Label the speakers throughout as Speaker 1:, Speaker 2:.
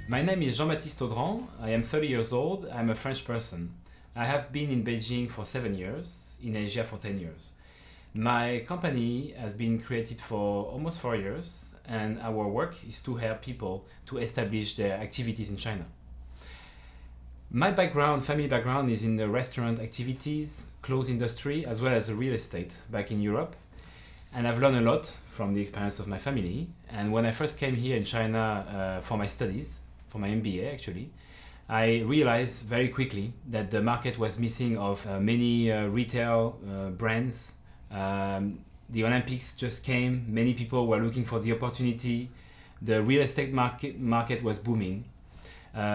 Speaker 1: My name is Jean-Baptiste Audran. I am 30 years old. I'm a French person. I have been in Beijing for 7 years, in Asia for 10 years. My company has been created for almost 4 years, and our work is to help people to establish their activities in China. My family background is in the restaurant activities, clothes industry, as well as the real estate back in Europe. And I've learned a lot from the experience of my family. And when I first came here in China for my studies, for my MBA actually, I realized very quickly that the market was missing of many retail brands. The Olympics just came, many people were looking for the opportunity. The real estate market was booming.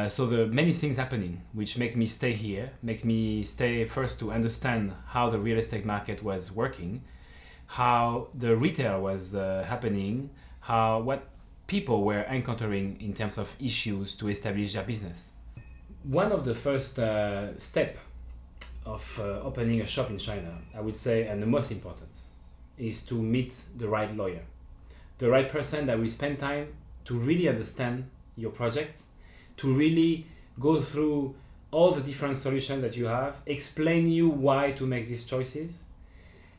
Speaker 1: So there are many things happening which make me stay here, make me stay first to understand how the real estate market was working, how the retail was happening, what people were encountering in terms of issues to establish their business. One of the first steps of opening a shop in China, I would say, and the most important, is to meet the right lawyer. The right person that will spend time to really understand your projects, to really go through all the different solutions that you have, explain you why to make these choices.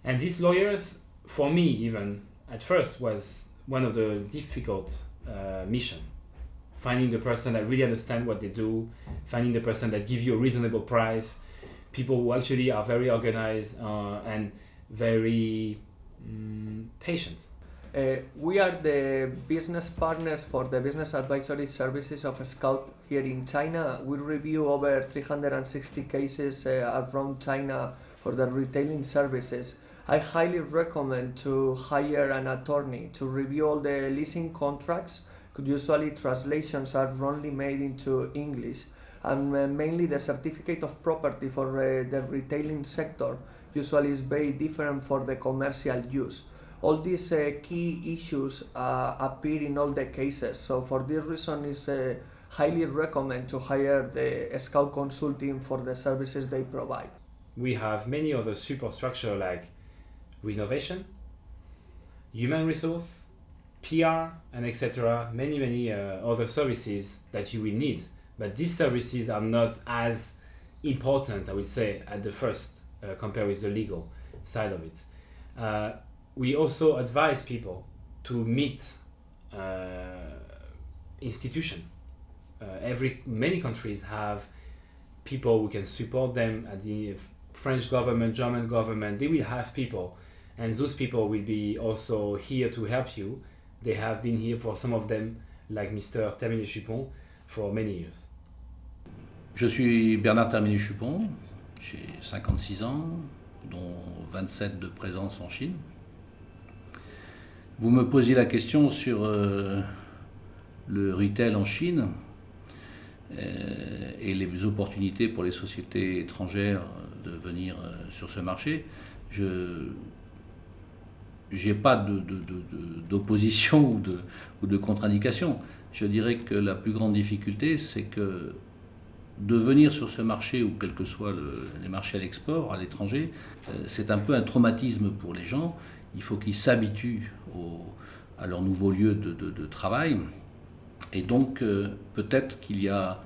Speaker 1: And these lawyers, for me even, at first was one of the difficult mission. Finding the person that really understand what they do, finding the person that give you a reasonable price, people who actually are very organized and very patient.
Speaker 2: We are the business partners for the business advisory services of Scout here in China. We review over 360 cases around China for the retailing services. I highly recommend to hire an attorney to review all the leasing contracts. Usually translations are only made into English, and mainly the certificate of property for the retailing sector usually is very different for the commercial use. All these key issues appear in all the cases. So for this reason, is highly recommend to hire the Scout Consulting for the services they provide.
Speaker 1: We have many other support structure like renovation, human resource, PR, and etc. Many other services that you will need. But these services are not as important, I would say, at the first compared with the legal side of it. We also advise people to meet institutions. Many countries have people who can support them at the French government, German government. They will have people, and those people will be also here to help you. They have been here for some of them, like Mr. Terminet-Chupon, for many years.
Speaker 3: Je suis Bernard Terminet-Chupon, j'ai 56 ans, dont 27 de présence en Chine. Vous me posiez la question sur le retail en Chine et les opportunités pour les sociétés étrangères de venir sur ce marché. Je n'ai pas d'opposition ou de contre-indication. Je dirais que la plus grande difficulté, c'est que de venir sur ce marché, ou quels que soient les marchés à l'export, à l'étranger, c'est un peu un traumatisme pour les gens. Il faut qu'ils s'habituent à leur nouveau lieu de travail. Et donc, peut-être qu'il y a...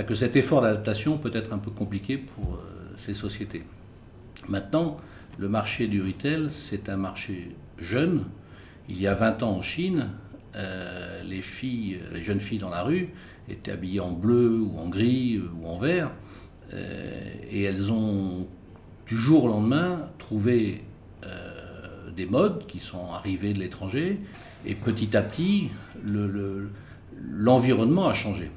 Speaker 3: que cet effort d'adaptation peut être un peu compliqué pour ces sociétés. Maintenant, le marché du retail, c'est un marché jeune. Il y a 20 ans en Chine, les jeunes filles dans la rue étaient habillées en bleu ou en gris ou en vert. Et elles ont, du jour au lendemain, trouvé des modes qui sont arrivés de l'étranger. Et petit à petit, l'environnement a changé.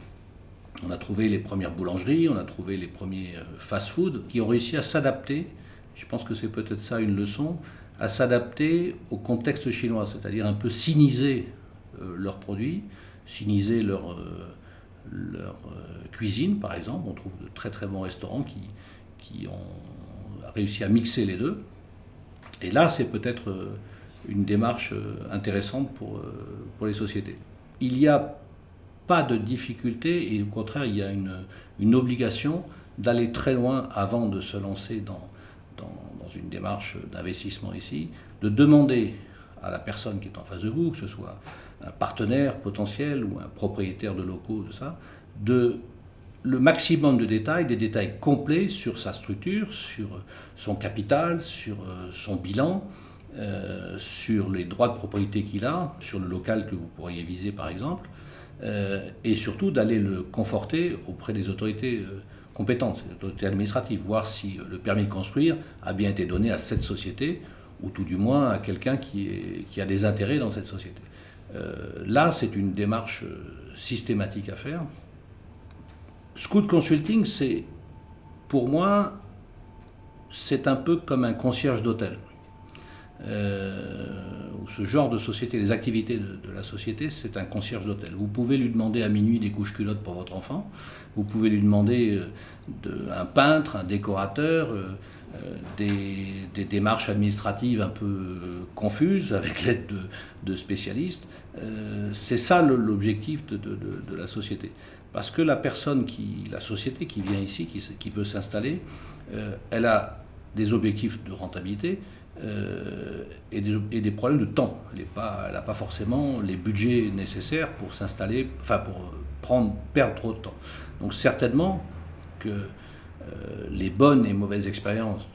Speaker 3: On a trouvé les premières boulangeries, on a trouvé les premiers fast-food qui ont réussi à s'adapter. Je pense que c'est peut-être ça une leçon, à s'adapter au contexte chinois, c'est-à-dire un peu siniser leurs produits, siniser leur cuisine par exemple. On trouve de très très bons restaurants qui ont réussi à mixer les deux. Et là, c'est peut-être une démarche intéressante pour les sociétés. Il n'y a pas de difficulté, et au contraire, il y a une obligation d'aller très loin avant de se lancer dans une démarche d'investissement ici, de demander à la personne qui est en face de vous, que ce soit partenaire potentiel ou un propriétaire de locaux de ça, le maximum de détails, des détails complets sur sa structure, sur son capital, sur son bilan, sur les droits de propriété qu'il a, sur le local que vous pourriez viser par exemple, et surtout d'aller le conforter auprès des autorités compétentes, les autorités administratives, voir si le permis de construire a bien été donné à cette société, ou tout du moins à quelqu'un qui a des intérêts dans cette société. Là, c'est une démarche systématique à faire. Scout Consulting, c'est, pour moi, c'est un peu comme un concierge d'hôtel. Ce genre de société, les activités de la société, c'est un concierge d'hôtel. Vous pouvez lui demander à minuit des couches-culottes pour votre enfant, vous pouvez lui demander un peintre, un décorateur, des démarches administratives un peu confuses avec l'aide de spécialistes. C'est ça l'objectif de la société. Parce que la société qui vient ici, qui veut s'installer, elle a des objectifs de rentabilité et des problèmes de temps. Elle n'a pas forcément les budgets nécessaires pour s'installer, enfin pour perdre trop de temps. Donc certainement que les bonnes et mauvaises expériences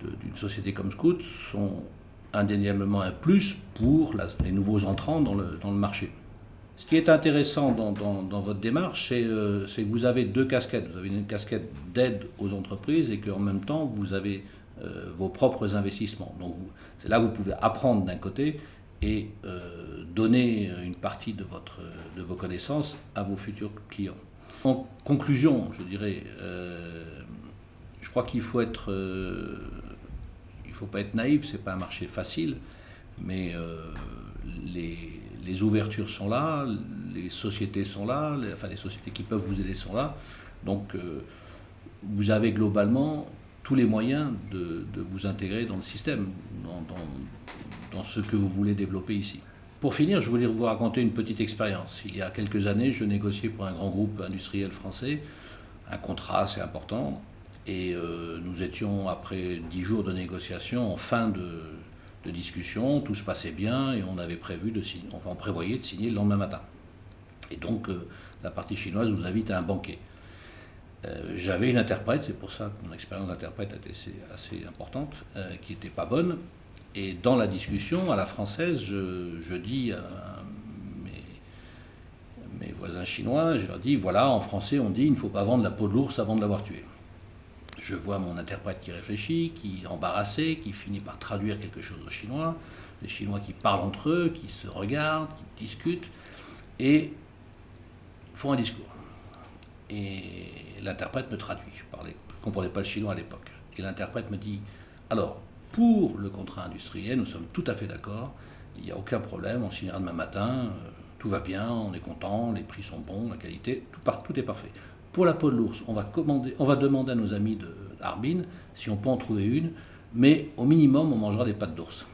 Speaker 3: d'une société comme Scout sont indéniablement un plus pour les nouveaux entrants dans le marché. Ce qui est intéressant dans votre démarche, c'est que vous avez deux casquettes. Vous avez une casquette d'aide aux entreprises et qu'en même temps, vous avez vos propres investissements. Donc c'est là que vous pouvez apprendre d'un côté et donner une partie de vos connaissances à vos futurs clients. En conclusion, je dirais, je crois qu'il faut pas être naïf, c'est pas un marché facile, mais les ouvertures sont là, les sociétés sont là, les sociétés qui peuvent vous aider sont là. Donc vous avez globalement tous les moyens de vous intégrer dans le système, dans ce que vous voulez développer ici. Pour finir, je voulais vous raconter une petite expérience. Il y a quelques années, je négociais pour un grand groupe industriel français un contrat assez important et nous étions, après 10 jours de négociation, en fin de discussion, tout se passait bien et on avait prévu on prévoyait de signer le lendemain matin. Et donc la partie chinoise nous invite à un banquet. J'avais une interprète, c'est pour ça que mon expérience d'interprète était assez importante, qui n'était pas bonne. Et dans la discussion, à la française, je dis à mes voisins chinois, je leur dis, voilà, en français on dit, il ne faut pas vendre la peau de l'ours avant de l'avoir tué. Je vois mon interprète qui réfléchit, qui est embarrassé, qui finit par traduire quelque chose au chinois, les Chinois qui parlent entre eux, qui se regardent, qui discutent, et font un discours. Et l'interprète me traduit, je ne comprenais pas le chinois à l'époque. Et l'interprète me dit, alors, pour le contrat industriel, nous sommes tout à fait d'accord, il n'y a aucun problème, on signera demain matin, tout va bien, on est content, les prix sont bons, la qualité, tout est parfait. Pour la peau de l'ours, on va demander à nos amis d'Harbin si on peut en trouver une, mais au minimum, on mangera des pattes d'ours.